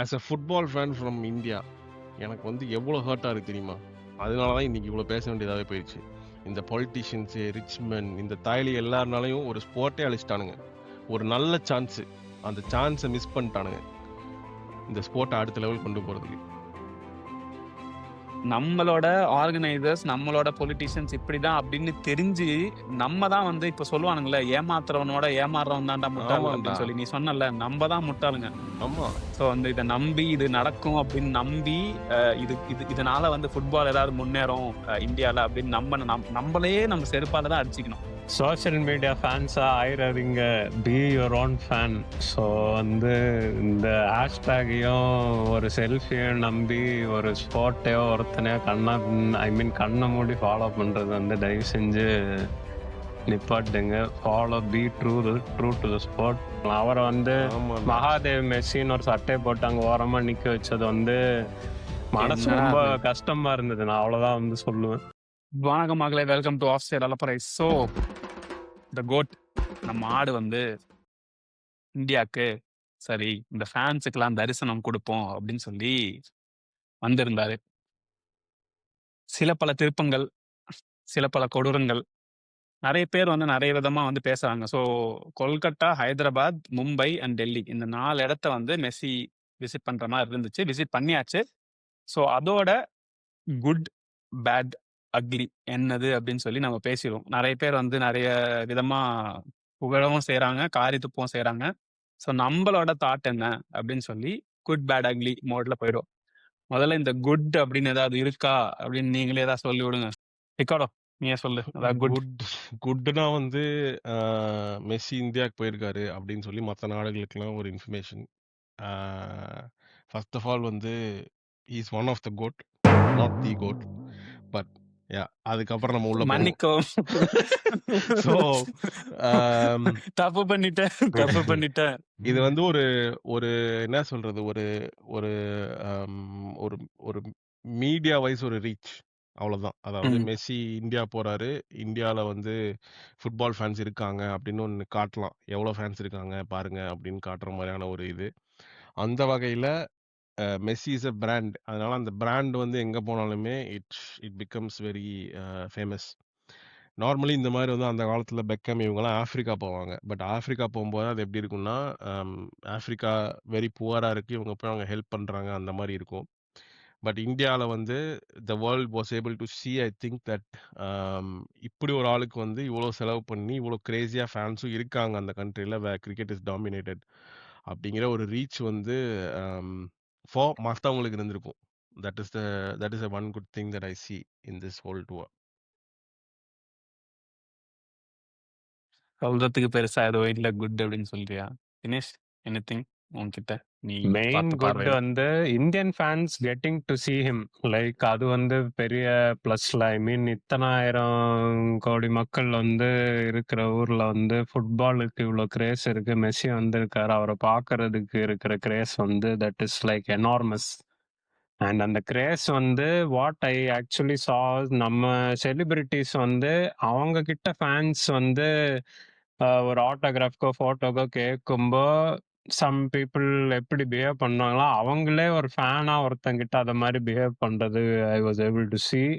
As a football fan from India எனக்கு வந்து எவ்வளோ ஹர்ட்டாக இருக்குது தெரியுமா? அதனால தான் இன்னைக்கு இவ்வளோ பேச வேண்டியதாகவே போயிடுச்சு. இந்த பொலிட்டீஷியன்ஸு, ரிச்மன், இந்த தாய்லி எல்லாருனாலையும் ஒரு ஸ்போர்ட்டே அழிச்சிட்டானுங்க. ஒரு நல்ல சான்ஸு. அந்த சான்ஸை மிஸ் பண்ணிட்டானுங்க. இந்த ஸ்போர்ட்டை அடுத்த லெவல் கொண்டு போகிறதுக்கு. நம்மளோட ஆர்கனைசர்ஸ், நம்மளோட பொலிட்டீஷியன்ஸ் இப்படிதான் அப்படின்னு தெரிஞ்சு, நம்ம தான் வந்து இப்ப சொல்லுவானுங்கல்ல, ஏமாத்துறவனோட ஏமாறுறவன் தான்டா முட்டாள் ஆமாண்டா. அப்படின்னு சொல்லி. நீ சொன்னல்ல, நம்ம தான் முட்டாளுங்க. ஆமா. ஸோ வந்து இத நம்பி, இது நடக்கும் அப்படின்னு நம்பி, இதனால வந்து ஃபுட்பால் ஏதாவது முன்னேறும் இந்தியால அப்படின்னு நம்மளையே நம்ம செருப்பால தான் அடிச்சுக்கணும். சோஷியல் மீடியா ஃபேன்ஸாக ஆயிடாதீங்க, be your own fan. So வந்து இந்த ஹேஷ்டேகையும் ஒரு செல்ஃபியும் நம்பி ஒரு ஸ்போர்ட்டையோ ஒருத்தனையோ கண்ணை மூடி ஃபாலோ பண்ணுறது வந்து தயவு செஞ்சு நிப்பாட்டுங்க. Follow be true to the sport. அவரை வந்து ஆமாண்டா. மகாதேவ் மெஸ்ஸின்னு ஒரு சட்டையை போட்டு அங்கே ஓரமாக நிற்க வச்சது வந்து மனசு என்ன ரொம்ப அது? கஷ்டமா இருந்தது. நான் அவ்வளோதான் வந்து சொல்லுவேன். வணக்கம் மகளே, வெல்கம் டு ஆஃப் சைட் அலப்பறை. ஸோ த கோட் நம்ம ஆடு வந்து இந்தியாவுக்கு சரி இந்த ஃபேன்ஸுக்கெல்லாம் தரிசனம் கொடுப்போம் அப்படின்னு சொல்லி வந்திருந்தாரு. சில பல திருப்பங்கள், சில பல கொடூரங்கள், நிறைய பேர் வந்து நிறைய விதமா வந்து பேசுறாங்க. ஸோ கொல்கத்தா, ஹைதராபாத், மும்பை அண்ட் டெல்லி இந்த 4 இடத்த வந்து மெஸ்ஸி விசிட் பண்ற மாதிரி இருந்துச்சு. விசிட் பண்ணியாச்சு. ஸோ அதோட குட், பேட், அக்லி என்னது அப்படின்னு சொல்லி நம்ம பேசிடுவோம். நிறைய பேர் வந்து நிறைய விதமா புகழவும் செய்றாங்க, காரி துப்பவும் செய்றாங்க. ஸோ நம்மளோட தாட் என்ன அப்படின்னு சொல்லி குட், பேட், அக்லி மோட்ல போயிடும். முதல்ல இந்த குட் அப்படின்னு ஏதாவது இருக்கா அப்படின்னு நீங்களே ஏதாவது சொல்லி விடுங்க. ரிக்கார்டோ நீயே சொல்லு. அதாவது குட். குட்னா வந்து மெஸ்ஸி இந்தியாவுக்கு போயிருக்காரு அப்படின்னு சொல்லி மற்ற நாடுகளுக்கெல்லாம் ஒரு இன்ஃபர்மேஷன். ஃபர்ஸ்ட் ஆஃப் ஆல் வந்து is one of the code, not the code. But yeah, அதுக்கப்புறம் நம்ம உள்ள போவோம். மன்னிக்கோ. ஸோ தப்பு பண்ணிட்டேன். இது வந்து ஒரு ஒரு என்ன சொல்றது, ஒரு ஒரு ஒரு ஒரு மீடியா வைஸ் ஒரு ரீச், அவ்வளவுதான். அதாவது ம். மெஸ்ஸி இந்தியா போறாரு, இந்தியால வந்து ஃபுட்பால் ஃபேன்ஸ் இருக்காங்க அப்படின்னு ஒன்று காட்டலாம். எவ்வளோ ஃபேன்ஸ் இருக்காங்க பாருங்க அப்படின்னு காட்டுற மாதிரியான ஒரு இது. அந்த வகையில மெஸ்ஸி இஸ் அ பிராண்ட். அதனால அந்த பிராண்ட் வந்து எங்க போனாலுமே it becomes very famous. Normally இந்த மாதிரி வந்து அந்த காலத்துல பெக்கம் இவங்கலாம் ஆப்பிரிக்கா போவாங்க. பட் ஆப்பிரிக்கா போகும்போது அது எப்படி இருக்கும்னா, ஆப்பிரிக்கா வெரி புவரா இருக்கு, இவங்க போய் அவங்க ஹெல்ப் பண்றாங்க, அந்த மாதிரி இருக்கும். பட் இந்தியால வந்து the world was able to see I think that இப்படி ஒரு ஆளுக்கு வந்து இவ்வளோ செலவு பண்ணி இவ்வளோ கிரேசியா ஃபேன்ஸும் இருக்காங்க அந்த கண்ட்ரியில் கிரிக்கெட் இஸ் டாமினேட்டட் அப்படிங்கிற ஒரு ரீச் வந்து ஃபார் மற்றவங்களுக்கு இருந்திருக்கும். That is one good thing that I see in this whole tour. சொல்றதுக்கு பெருசா எதுவும் இல்ல குட் அப்படின்னு சொல்றியா தினேஷ்? எனிதிங் உன்கிட்ட நீ மெயின் பார்த்த குட் பார்வையில? வந்து Indian fans getting to see him. Like அது வந்து பெரிய ப்ளஸ்ல. ஐ மீன் இத்தனாயிரம் கோடி மக்கள் வந்து இருக்கிற ஊர்ல வந்து ஃபுட்பாலுக்கு இவ்வளோ கிரேஸ் இருக்கு. மெஸ்ஸி வந்திருக்காரு, அவரை பார்க்கறதுக்கு இருக்கிற கிரேஸ் வந்து that is like enormous. And அந்த கிரேஸ் வந்து வாட் ஐ ஆக்சுவலி சா, நம்ம செலிபிரிட்டிஸ் வந்து அவங்க கிட்ட ஃபேன்ஸ் வந்து ஒரு ஆட்டோகிராஃப்க்கோ ஃபோட்டோக்கோ கேட்கும்போ சம் பீப்புள் எப்படி பிஹேவ் பண்ணுவாங்களோ அவங்களே ஒரு ஃபேனா ஒருத்தங்கிட்ட அதை மாதிரி பிஹேவ் பண்றது I was able to see.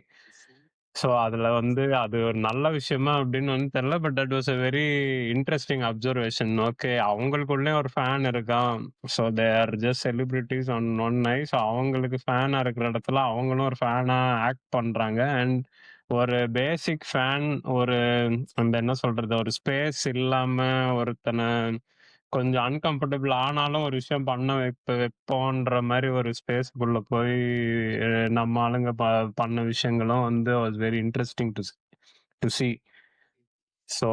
So அதில் வந்து அது ஒரு நல்ல விஷயமா அப்படின்னு வந்து தெரியல. But that was a very interesting observation. Okay, அவங்களுக்குள்ளே ஒரு ஃபேன் இருக்கான். So they are just celebrities on one I. So அவங்களுக்கு ஃபேனாக இருக்கிற இடத்துல அவங்களும் ஒரு ஃபேனாக ஆக்ட் பண்ணுறாங்க. அண்ட் ஒரு பேசிக் ஃபேன், ஒரு அந்த என்ன சொல்றது, ஒரு ஸ்பேஸ் இல்லாமல் ஒருத்தனை கொஞ்சம் அன்கம்ஃபர்டபுள் ஆனாலும் ஒரு விஷயம் பண்ண வைப்போன்ற மாதிரி ஒரு ஸ்பேஸ்க்குள்ள போய் நம்ம ஆளுங்க பண்ண விஷயங்களும் வந்து was very interesting to see. So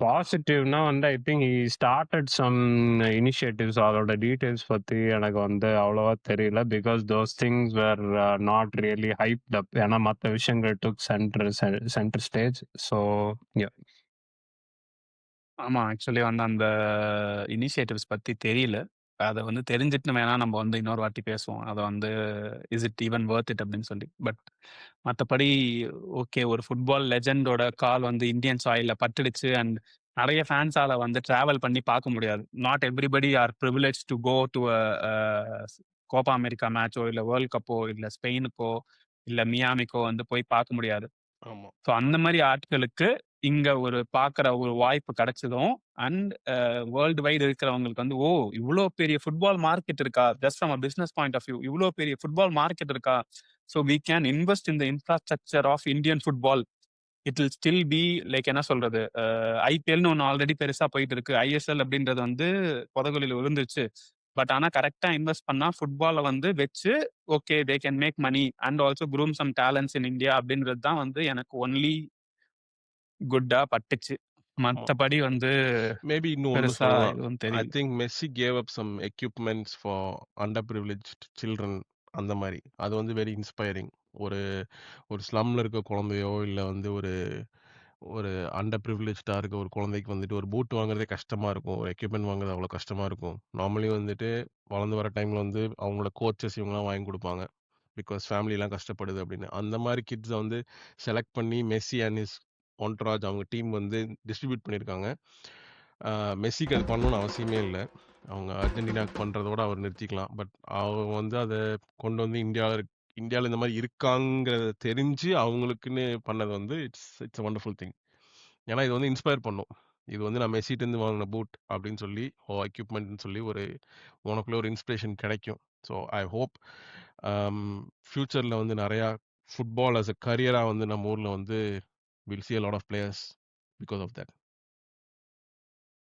பாசிட்டிவ்னா வந்து I think he started some initiatives. அதோட டீட்டெயில்ஸ் பற்றி எனக்கு வந்து அவ்வளோவா தெரியல. Because those things were not really hyped up. ஏன்னா மற்ற விஷயங்கள் டுக் சென்டர் ஸ்டேஜ். ஸோ ஆமா, ஆக்சுவலி வந்து அந்த இனிஷியேட்டிவ்ஸ் பத்தி தெரியல. அத வந்து தெரிஞ்சுட்டு வேணா நம்ம வந்து இன்னொரு வாட்டி பேசுவோம். அத வந்து is it even Worth it அப்படின்னு சொல்லி. பட் மத்தபடி ஓகே, ஒரு ஃபுட்பால் லெஜெண்டோட கால் வந்து இந்தியன் சாயில்ல பட்டுடுச்சு. அண்ட் நிறைய ஃபேன்ஸால வந்து டிராவல் பண்ணி பார்க்க முடியாது. Not everybody are privilege to go to Copa America மேட்சோ, இல்ல வேர்ல்ட் கப்போ, இல்ல ஸ்பெயினுக்கோ, இல்ல மியாமிக்கோ வந்து போய் பார்க்க முடியாது. ஆமா. ஸோ அந்த மாரி ஆட்களுக்கு இங்க ஒரு பார்க்குற ஒரு வாய்ப்பு கிடைச்சதும், அண்ட் வேர்ல்டு வைடு இருக்கிறவங்களுக்கு வந்து, ஓ! இவ்ளோ பெரிய ஃபுட்பால் மார்க்கெட் இருக்கா? Just from a business point of view இவ்ளோ பெரிய ஃபுட்பால் மார்க்கெட் இருக்கா? So we can invest in the infrastructure of Indian football. It will still be like என்ன சொல்றது? ஐபிஎல்னு ஒண்ணு ஆல்ரெடி பெருசா போயிட்டு இருக்கு. ஐஎஸ்எல் அப்படின்றது வந்து புதகுழியில விழுந்துருச்சு. பட் ஆனா கரெக்ட்டா இன்வெஸ்ட் பண்ணா ஃபுட்பால வந்து வச்சு, okay they can make money and also groom some talents in India அப்படின்றது தான் வந்து எனக்கு ஒன்லி குட்டா பட்டுச்சு. ஆமா. மத்தபடி வந்து மேபி இன்னும் ஒண்ணு பெருசா சொல்லலாம். எதுவும் ஐ தெரியல. Think Messi gave up some equipments for underprivileged children அந்த மாரி. அது வந்து வெரி இன்ஸ்பைரிங். ஒரு ஒரு ஸ்லம்ல இருக்க குழந்தையோ, இல்ல வந்து ஒரு ஒரு அண்டர் பிரிவிலேஜ்டா இருக்க ஒரு குழந்தைக்கு வந்துட்டு ஒரு பூட் வாங்குறதே கஷ்டமா இருக்கும். ஒரு எக்யூப்மென்ட் வாங்குறது அவ்வளோ கஷ்டமா இருக்கும். நார்மலி வந்துட்டு வளர்ந்து வர டைம்ல வந்து அவங்களோட கோச்சஸ் இவங்கலாம் வாங்கி குடுப்பாங்க. பிகாஸ் ஃபேமிலிலாம் கஷ்டப்படுது அப்படின்னு. அந்த மாரி கிட்ஸ வந்து செலக்ட் பண்ணி மெஸ்ஸி அண்ட் ஹிஸ் ஒன்டராஜ் அவங்க டீம் வந்து டிஸ்ட்ரிபியூட் பண்ணியிருக்காங்க. மெஸ்ஸிக்கு அது பண்ணணும்னு அவசியமே இல்ல. அவங்க அர்ஜென்டினாக்கு பண்றதோட அவர் நிறுத்திக்கலாம். பட் அவங்க வந்து அத கொண்டு வந்து இந்தியால இந்த மாரி இருக்காங்கிறத தெரிஞ்சு அவங்களுக்குன்னு பண்ணது வந்து it's it's a wonderful thing. ஏன்னா இது வந்து இன்ஸ்பயர் பண்ணும். இது வந்து நான் மெஸ்ஸிட்டருந்து வாங்குன பூட் அப்படின்னு சொல்லி, எக்யூப்மெண்ட்ன்னு சொல்லி உனக்குள்ள ஒரு இன்ஸ்பிரேஷன் கிடைக்கும். ஸோ ஐ ஹோப் ஃபியூச்சர்ல வந்து நெறையா ஃபுட்பால் ஆஸ் அ கரியரா வந்து நம்ம ஊர்ல வந்து will see a lot of players because of that.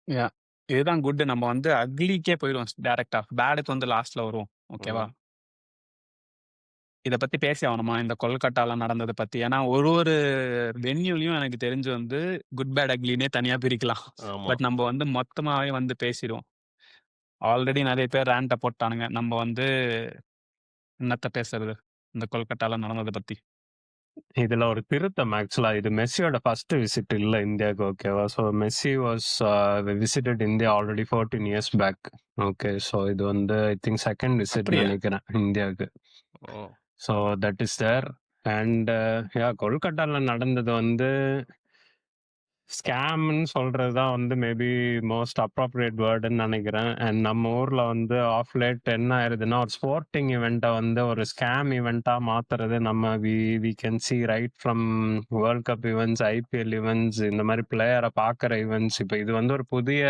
Yeah! இதுதான் குட். நம்ம வந்து அக்லிக்கே போயிடுவோம் டைரக்ட்டா. பேடுக்கு வந்து லாஸ்ட்ல வருவோம். ஓகேவா? ம். இத பத்தி பேசி ஆவணுமா? இந்த கொல்கட்டால நடந்தத பத்தி. ஏன்னா ஒரு ஒரு வென்யூலயும் எனக்கு தெரிஞ்சு வந்து குட், பேட், அக்லின்னே தனியா பிரிக்கலாம். ஆமா. பட் நம்ப வந்து மொத்தமாவே வந்து பேசிருவோம். ஆல்ரெடி நெறைய பேர் ரேண்ட்ட போட்டானுங்க. நம்ப வந்து என்னத்த பேசுறது? இந்த கொல்கட்டால நடந்தத பத்தி. இதுல ஒரு திருத்தம் ஆக்சுவலா. இது மெஸ்ஸியோட ஃபர்ஸ்ட் விசிட் இல்ல இந்தியாவுக்கு. ஓகேவா? So Messi was visited India already 14 years back. Okay. So இது வந்து ஐ திங்க் செகண்ட் விசிட் அப்படியா? நினைக்கிறேன் இந்தியாவுக்கு. Oh! So that is there. And கொல்கட்டால நடந்தது வந்து ஸ்கேம்ன்னு சொல்றது தான் வந்து மேபி மோஸ்ட் அப்ராப்ரியேட் வேர்டுன்னு நினைக்கிறேன். அண்ட் நம்ம ஊர்ல வந்து ஆஃப் லேட் என்ன ஆயிருதுன்னா, ஒரு ஸ்போர்ட்டிங் ஈவெண்ட்டை வந்து ஒரு ஸ்கேம் ஈவெண்ட்டா மாத்துறது நம்ம we can see right from world cup events, IPL events, இந்த மாதிரி பிளேயரை பார்க்குற ஈவெண்ட்ஸ். இப்போ இது வந்து ஒரு புதிய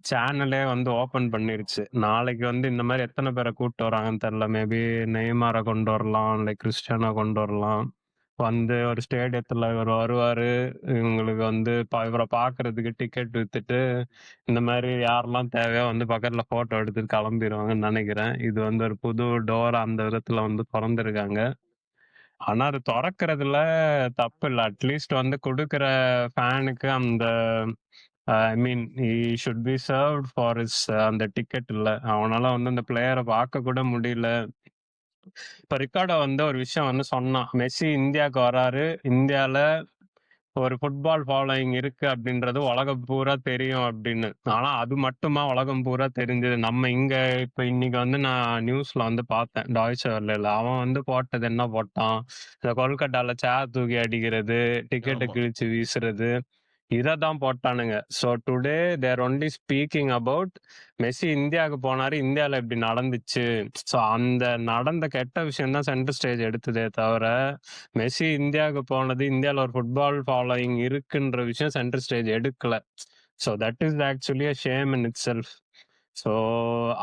சேனலே வந்து ஓப்பன் பண்ணிருச்சு. நாளைக்கு வந்து இந்த மாதிரி எத்தனை பேரை கூப்பிட்டு வராங்கன்னு தெரியல. மேபி நெய்மாரை கொண்டு வரலாம், இல்லை கிறிஸ்டியானோ கொண்டு வரலாம். வந்து ஒரு ஸ்டேடியத்துல இவர் வருவாரு. இவங்களுக்கு வந்து இவரை பார்க்கறதுக்கு டிக்கெட் வித்துட்டு, இந்த மாதிரி யாரெல்லாம் தேவையோ வந்து பக்கத்துல போட்டோ எடுத்துட்டு கிளம்பிருவாங்கன்னு நினைக்கிறேன். இது வந்து ஒரு புது டோர் அந்த விதத்துல வந்து திறந்திருக்காங்க. ஆனா அது திறக்கறதுல தப்பு இல்ல. அட்லீஸ்ட் வந்து கொடுக்கிற ஃபேனுக்கு அந்த I mean he should be served for his அந்த டிக்கெட் இல்ல. அவனால வந்து அந்த பிளேயரை பார்க்க கூட முடியல. இப்ப ரிக்கார்டோ வந்து ஒரு விஷயம் வந்து சொன்னான். மெஸ்ஸி இந்தியாவுக்கு வராரு. இந்தியால ஒரு ஃபுட்பால் ஃபாலோயிங் இருக்கு அப்படின்றது உலகம் பூரா தெரியும் அப்படின்னு. ஆனா அது மட்டுமா உலகம் பூரா தெரிஞ்சது? நம்ம இங்க இப்ப இன்னைக்கு வந்து நான் நியூஸ்ல வந்து பார்த்தேன். டாய்ச்சே வெல்லல. அவன் வந்து போட்டது என்ன போட்டான்? இந்த கொல்கட்டால சேர் தூக்கி அடிக்கிறது, டிக்கெட்டை ஆமா. கிழிச்சு வீசுறது, இததான் போட்டானுங்க. So today there only speaking about Messi இந்தியாவுக்கு போனாரு, இந்தியால இப்படி நடந்துச்சு. ஸோ அந்த நடந்த கெட்ட விஷயம் தான் சென்டர் ஸ்டேஜ் எடுத்ததே தவிர, மெஸ்ஸி இந்தியாவுக்கு போனது, இந்தியால ஒரு ஃபுட்பால் ஃபாலோயிங் இருக்குன்ற விஷயம் சென்டர் ஸ்டேஜ் எடுக்கல. So that is actually a shame in it self. So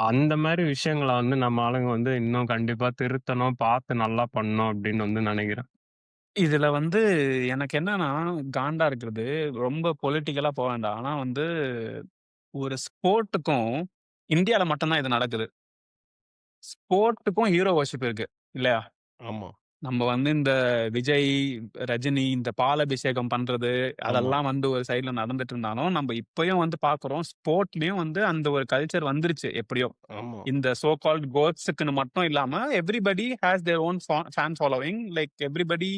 அந்த மாதிரி விஷயங்களை வந்து நம்ம ஆளுங்க வந்து இன்னும் கண்டிப்பா திருத்தணும், பார்த்து நல்லா பண்ணணும் அப்படின்னு வந்து நினைக்கிறேன். இதுல வந்து எனக்கு என்னன்னா, காண்டா இருக்கிறது, ரொம்ப பொலிட்டிக்கலா போ வேண்டாம். ஆனா வந்து ஒரு ஸ்போர்ட்டுக்கும் இந்தியால மட்டும் தான் இது நடக்குது. ஸ்போர்ட்டுக்கும் ஹீரோ வொர்ஷிப் இருக்கு. இல்லையா? ஆமா. நம்ம வந்து இந்த விஜய், ரஜினி இந்த பாலாபிஷேகம் பண்றது, ஆமா. அதெல்லாம் வந்து ஒரு சைடுல நடந்துட்டு இருந்தாலும், நம்ம இப்பயும் வந்து பார்க்குறோம். ஸ்போர்ட்லயும் வந்து அந்த ஒரு கல்ச்சர் வந்துருச்சு எப்படியோ. ஆமா. இந்த சோ கால்ட் கோட்ஸ்க்குன்னு மட்டும் இல்லாம, everybody has their own fan following. Like everybody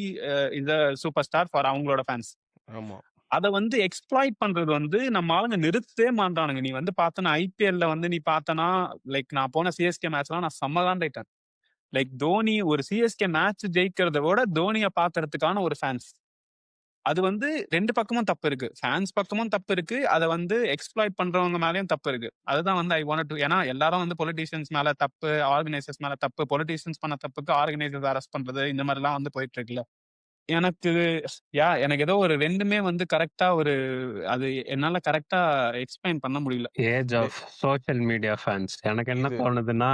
is a super star for அவங்களோட ஃபேன்ஸ். ஆமா. அத வந்து எக்ஸ்ப்ளாய்ட் பண்றது வந்து நம்ம ஆளுங்க நிறுத்தவே மாட்றானுங்க. நீ வந்து பார்த்தன்னா, ஐபிஎல்ல வந்து நீ பார்த்தன்னா, லைக் நான் போன சிஎஸ்கே மேட்ச்லாம் நான் செம்ம காண்டாயிட்டேன். லைக் தோனி ஒரு சிஎஸ்கே மேட்ச் ஜெயிக்கிறத விட தோனிய பார்க்கறதுக்கான ஒரு ஃபேன்ஸ். அது வந்து 2 பக்கமும் தப்பு இருக்கு. ஃபேன்ஸ் பக்கமும் தப்பு இருக்கு. அத வந்து எக்ஸ்ப்ளாய்ட் பண்றவங்க மேலயும் தப்பு இருக்கு. அதுதான் வந்து ஐ வாண்டட் டூ ஏன்னா எல்லாரும் வந்து பொலிட்டீஷியன்ஸ் மேல தப்பு, ஆர்கனைசர்ஸ் மேல தப்பு, பொலிட்டீஷியன்ஸ் பண்ண தப்புக்கு ஆர்கனைசர்ஸ் அரெஸ்ட் பண்றது இந்த மாரிலாம் வந்து போயிட்டு இருக்குல்ல. எனக்கு எனக்கு ஏதோ ஒரு 2மே வந்து கரெக்ட்டா அது என்னால கரெக்ட்டா எக்ஸ்ப்ளைன் பண்ண முடியல. Age day of social media fans. எனக்கு என்ன இது தோணுதுன்னா,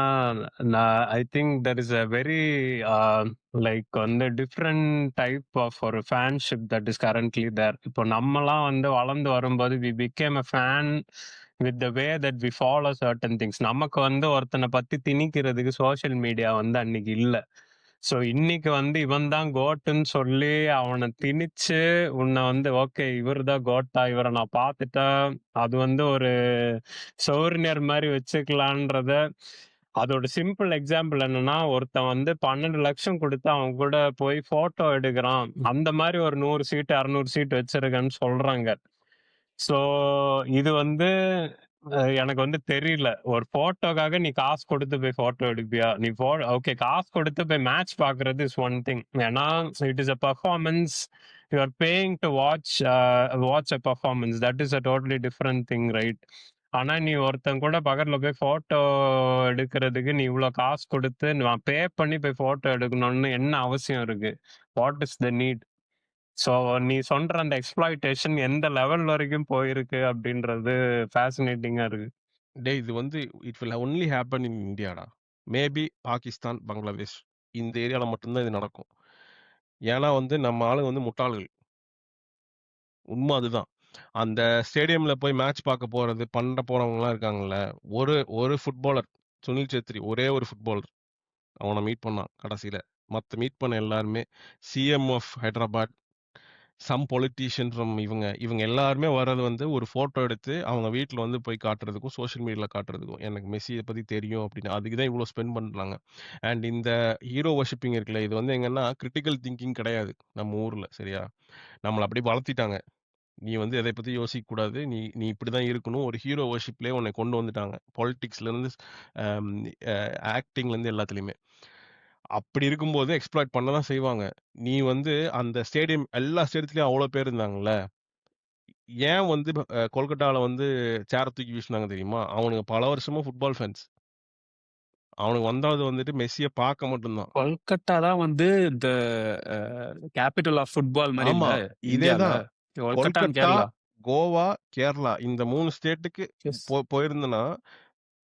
நான் I think there is a very like வந்து டிஃப்ரெண்ட் டைப் ஆஃப் ஒரு fanship that is currently there. இப்போ நம்மலாம் வந்து வளர்ந்து வரும்போது we become a fan with the way that we follow certain things. நமக்கு வந்து ஒருத்தனை பத்தி திணிக்கிறதுக்கு சோஷியல் மீடியா வந்து அன்னைக்கு இல்ல. ஸோ இன்னைக்கு வந்து இவன் தான் கோட்டுன்னு சொல்லி அவனை திணிச்சு உன்னை வந்து ஓகே இவர் தான் கோட்டா, இவரை நான் பார்த்துட்டேன், அது வந்து ஒரு சௌரியர் மாதிரி வச்சுக்கலான்றத. அதோட சிம்பிள் எக்ஸாம்பிள் என்னன்னா, ஒருத்தன் வந்து 12 லட்சம் கொடுத்து அவன் கூட போய் போட்டோ எடுக்கிறான், அந்த மாதிரி ஒரு 100 சீட் 200 சீட் வச்சிருக்கேன்னு சொல்றாங்க. ஸோ இது வந்து எனக்கு வந்து தெரியல. ஒரு போட்டோக்காக நீ காசு கொடுத்து போய் போட்டோ எடுப்பியா? நீ ஓகே காசு கொடுத்து போய் மேட்ச் பார்க்கறது இஸ் ஒன் திங். ஏன்னா it is a performance. You are paying to watch a performance. That is a totally different thing, right? ஆனா நீ ஒருத்தன் கூட பக்கத்துல போய் போட்டோ எடுக்கிறதுக்கு நீ இவ்வளவு காசு கொடுத்து நான் பே பண்ணி போய் போட்டோ எடுக்கணும்னு என்ன அவசியம் இருக்கு? What is the need? So நீ சொல்ற அந்த எக்ஸ்ப்ளாய்டேஷன் எந்த லெவல் வரைக்கும் போயிருக்கு அப்படின்றது ஃபேசினேட்டிங்கா இருக்கு. இது வந்து it will only happen in இந்தியாடா. மேபி பாகிஸ்தான், பங்களாதேஷ் இந்த ஏரியால மட்டும்தான் இது நடக்கும். ஏன்னா வந்து நம்ம ஆளுங்க வந்து முட்டாள்கள். உண்மை அதுதான். அந்த ஸ்டேடியம்ல போய் மேட்ச் பார்க்க போறது, பண்ண போறவங்கலாம் இருக்காங்கல்ல. ஒரு ஒரு ஃபுட்பாலர் சுனில் சேத்ரி ஒரே ஒரு ஃபுட்பாலர் அவனை மீட் பண்ணான் கடைசியில. மத்த மீட் பண்ண எல்லாருமே CM of Hyderabad, some politician from இவங்க எல்லாருமே வர்றது வந்து ஒரு ஃபோட்டோ எடுத்து அவங்க வீட்ல வந்து போய் காட்டுறதுக்கும், சோஷியல் மீடியால காட்டுறதுக்கும். எனக்கு மெஸ்ஸிய பத்தி தெரியும் அப்படின்னு. அதுக்கு தான் இவ்ளோ ஸ்பெண்ட் பண்றாங்க. அண்ட் இந்த ஹீரோ வொர்ஷிப்பிங் இருக்குல்ல, இது வந்து எங்கன்னா கிரிட்டிக்கல் திங்கிங் கிடையாது நம்ம ஊர்ல. சரியா? நம்மள அப்படி வளர்த்திட்டாங்க. நீ வந்து எதை பத்தி யோசிக்க கூடாது. நீ நீ இப்படிதான் இருக்கணும். ஒரு ஹீரோ வொர்ஷிப்லயே உன்னை கொண்டு வந்துட்டாங்க. பாலிடிக்ஸ்ல இருந்து ஆக்டிங்ல இருந்து எல்லாத்துலயுமே. அப்படி இருக்கும்போது எக்ஸ்ப்ளாய்ட் பண்ண தான் செய்வாங்க. நீ வந்து அந்த ஸ்டேடியம் எல்லா ஸ்டேடியத்துலயும் அவ்வளோ பேர் இருந்தாங்கல்ல. ஏன் வந்து கொல்கட்டால வந்து சேர தூக்கி வீசினாங்க தெரியுமா? அவனுங்க பல வருஷமா ஃபுட்பால் ஃபேன்ஸ். அவனுங்க வந்தது வந்துட்டு மெஸ்ஸிய பார்க்க மட்டும் தான். கொல்கத்தா தான் வந்து த கேபிட்டல் ஆஃப் ஃபுட்பால் மாரி இல்ல ஆமா. இந்தியால. இதேதான். கொல்கத்தா அண்ட் கொல்கத்தா, கேரளா. கோவா, கேரளா இந்த 3 ஸ்டேட்டுக்கு எஸ். போயிருந்தனா,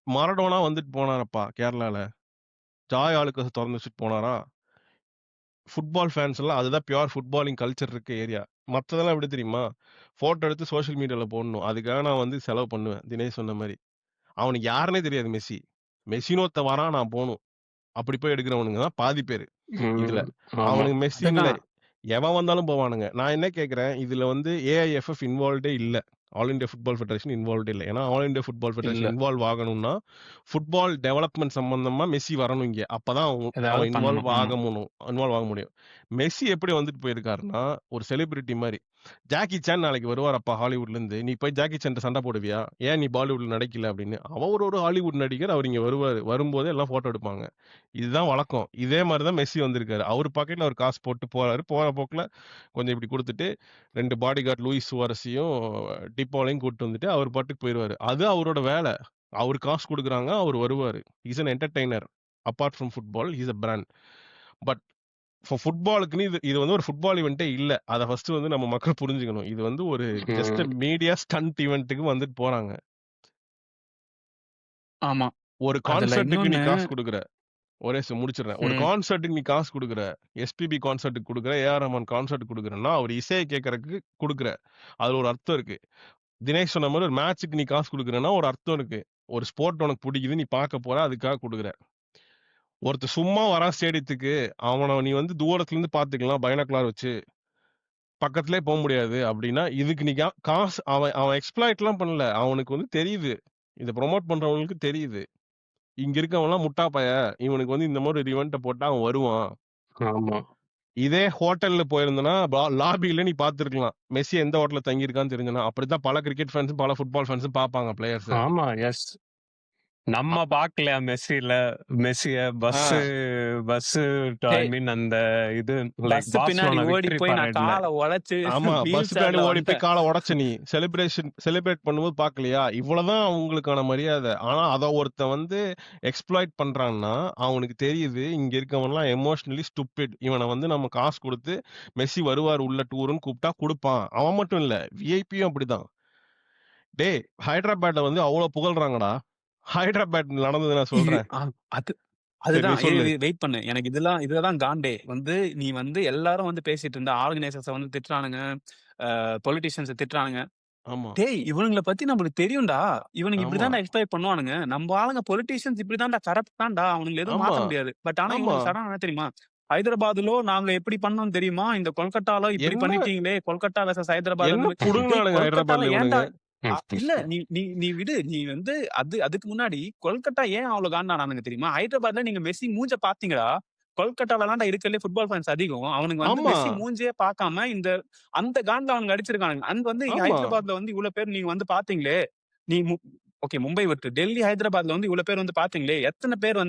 மரடோனா வந்துட்டு போனாரப்பா கேரளால. ஜாய் ஆலுக்காஸ தொறந்து வச்சுட்டு போனாரா? ஃபுட்பால் ஃபேன்ஸ் எல்லாம் அதுதான் பியூர் ஃபுட்பாலிங் கல்ச்சர் இருக்க ஏரியா. மத்ததெல்லாம் எப்படி தெரியுமா? ஃபோட்டோ எடுத்து சோஷியல் மீடியால போடணும். அதுக்காக நான் வந்து செலவு பண்ணுவேன். தினேஷ் சொன்ன மாரி. அவனுக்கு யாருன்னே தெரியாது மெஸ்ஸி. மெஸ்ஸின்னு ஒருத்தன் வரான் நான் போணும். அப்படி போய் எடுக்கிறவனுங்க தான் பாதி பேரு இதுல. ஆமா. அவனுக்கு மெஸ்ஸின்னு இல்ல. அதுதான். எவன் வந்தாலும் போவானுங்க. நான் என்ன கேட்கிறேன், இதுல வந்து ஏஐஎஃப்எஃப் இன்வால்வ்டே இல்ல. ஆல் இந்தியா ஃபுட்பால் ஃபெடரேஷன் இன்வால்வ்டே இல்ல. ஏன்னா ஆல் இந்தியா ஃபுட்பால் ஃபெடரேஷன் இல்ல. இன்வால்வ் ஆகணும்னா, ஃபுட்பால் டெவலப்மென்ட் சம்பந்தமா மெஸ்ஸி வரணும் இங்க. அப்பதான் அவன் ஏதாவது பண்ணணும். இன்வால்வ் ஆக முடியும். மெஸ்ஸி எப்படி வந்துட்டு போயிருக்காருன்னா, ஒரு செலிபிரிட்டி மாரி. ஜாக்கி சான் நாளைக்கு வருவாரப்பா ஹாலிவுட்ல இருந்து. நீ போய் ஜாக்கி சான்ட்ட சண்டை போடுவியா? ஏன் நீ பாலிவுட்ல நடிக்கல அப்படின்னு. அவர் ஒரு ஹாலிவுட் நடிகர். அவர் இங்க வருவாரு. வரும்போதே எல்லாம் ஃபோட்டோ எடுப்பாங்க. இதுதான் வழக்கம். இதே மாரி தான் மெஸ்ஸி வந்திருக்காரு. அவர் பாக்கெட்ல அவர் காசு போட்டு போறாரு. போற போக்குல கொஞ்சம் இப்படி குடுத்துட்டு 2 பாடிகார்ட் லூயிஸ் சுவாரஸையும், டிப்போலையும் கூட்டிட்டு வந்துட்டு அவர் பாட்டுக்கு போயிருவாரு. அது அவரோட வேலை. அவரு காசு குடுக்குறாங்க. அவர் வருவாரு. He is an entertainer. Apart from football he is a brand. But ஃபுட்பாலுக்குன்னு இது வந்து ஒரு ஃபுட்பால் ஈவென்ட்டே இல்ல. அத ஃபர்ஸ்ட் வந்து நம்ம மக்கள் புரிஞ்சுக்கணும். இது வந்து ஒரு ஜஸ்ட் மீடியா ஸ்டண்ட் ஈவென்ட்க்கு வந்துட்டு போறாங்க. ஆமா. ஒரு அதுல கான்சர்ட்க்கு நீ இன்னொன்னு காசு குடுக்குற. முடிச்சிடுறேன். ஒரு கான்சர்ட்க்கு நீ காசு குடுக்குற. எஸ்பிபி கான்சர்ட்க்கு குடுக்குற. ஏஆர் ரஹ்மான் கான்சர்ட்க்கு குடுக்குறேன்னா, அவர் இசைய கேட்கறதுக்கு குடுக்குற. அதுல ஒரு அர்த்தம் இருக்கு. தினேஷ் சொன்ன மாரி ஒரு மேட்ச்க்கு நீ காசு குடுக்குறேன்னா ஒரு அர்த்தம் இருக்கு. ஒரு ஸ்போர்ட் உனக்கு பிடிக்குது. நீ பார்க்க போற. அதுக்காக குடுக்குற. ஒருத்தன் சும்மா வரான் ஸ்டேடியத்துக்கு. அவன நீ வந்து தூரத்துல இருந்து பார்த்துக்கலாம் பைனாகுலர் வச்சு. பக்கத்திலே போ முடியாது அப்படின்னா, இதுக்கு நீ காசு அவன் அவன் எக்ஸ்ப்ளாய்ட்லாம் பண்ணல. அவனுக்கு வந்து தெரியுது. இத புரமோட் பண்றவங்களுக்கு தெரியுது. இங்க இருக்கவன்லாம் முட்டா பையன். இவனுக்கு வந்து இந்த மாரி ஒரு ஈவென்ட்ட போட்டா அவன் வருவான். ஆமா. இதே ஹோட்டல்ல போயிருந்தனா, லாபில நீ பார்த்திருக்கலாம். மெஸ்ஸி எந்த ஹோட்டல்ல தங்கியிருக்கான்னு தெரிஞ்சுனா. அப்படித்தான் பல கிரிக்கெட் ஃபேன்ஸும், பல ஃபுட்பால் ஃபேன்ஸும் பார்ப்பாங்க பிளேயர்ஸ. ஆமா. எஸ். நம்ம பார்க்கலையா மெஸ்ஸிய ஆ, பஸ் ஐ டேய் மீன் அந்த இது லைக் பஸ் பின்னாடி பார்சலோனா ஓடி விக்டரி போய் நான் பரேட்ல காலை உடைச்சு ஆமா வீல் பஸ் பின்னாடி சேர்ல ஓடி போய் வந்துட்டேன். காலை உடைச்ச நீ செலிப்ரேட் பண்ணும்போது பார்க்கலையா? இவ்வளவுதான் அவங்களுக்கான மரியாதை. ஆனா அத ஒருத்தன் வந்து எக்ஸ்ப்ளாய்ட் பண்றான்னா அவனுக்கு தெரியுது இங்க இருக்கவன்லாம் எமோஷனலி ஸ்டூபிட். இவனை வந்து நம்ம காசு கொடுத்து மெஸ்ஸி வருவார் உள்ள டூருன்னு கூப்பிட்டா கொடுப்பான். அவன் மட்டும் இல்ல, விஐபியும் அப்படிதான். டேய் ஹைதராபாத்ல வந்து அவ்வளவு புகழ்றாங்கடா. ஹைதராபாத் நடந்தது நான் இது சொல்றேன். அது சரி நீ அதுதான் சொல்லு. வெயிட் பண்ணு. எனக்கு இதுதான் காண்டே. நீ எல்லாரும் பேசிட்டு இருந்த ஆர்கனைசர்ஸ திட்டுறானுங்க, பொலிட்டிஷியன்ஸ திட்டுறானுங்க. ஆமா, டேய் இவனுங்கள பத்தி நம்மளுக்கு தெரியும்டா. இவனுங்க ஆமா, இப்படிதான்டா எக்ஸ்பெக்ட் பண்ணுவானுங்க. நம்ம ஆளுங்க பொலிட்டிஷியன்ஸ் இப்படிதான்டா, கரப்ட் தான்டா. அவனுங்கள எதுவும் ஆமா, மாத்த முடியாது. பட் ஆனா ஆமா. இவனுக்கு சடனா என்ன தெரியுமா? ஹைதராபாத்லோ நாங்க எப்படி பண்ணோம் தெரியுமா? இந்த கொல்கட்டால இப்படி என்ன பண்ணிட்டீங்களே, கொல்கட்டா வெர்சஸ் என்ன ஹைதராபாத். டேய் புடுங்கினானுங்க கொல்கட்டால ஹைதராபாத்ல ஏன்டா இவனுங்க? இல்ல நீ நீ நீ விடு. நீ அதுக்கு முன்னாடி கொல்கட்டா ஏன் அவ்வளவு காண்டானானுங்க தெரியுமா? ஹைதராபாத்ல நீங்க மெஸ்ஸி மூஞ்ச பாத்தீங்கடா. கொல்கட்டால தான்டா இருக்கறதுலயே ஃபுட்பால் ஃபேன்ஸ் அதிகம். அவனுங்க ஆமா, மெஸ்ஸி மூஞ்சியே பார்க்காம அந்த காண்ட்ல அவனுங்க அடிச்சிருக்கானுங்க. இங்க ஆமா. ஹைதராபாத்ல இவ்வளவு பேர் நீங்க பாத்தீங்களே. நீ ஓகே மும்பை விட்டு டெல்லி, ஹைதராபாத்ல இவ்வளவு பேர் பாத்தீங்களே. எத்தனை பேர்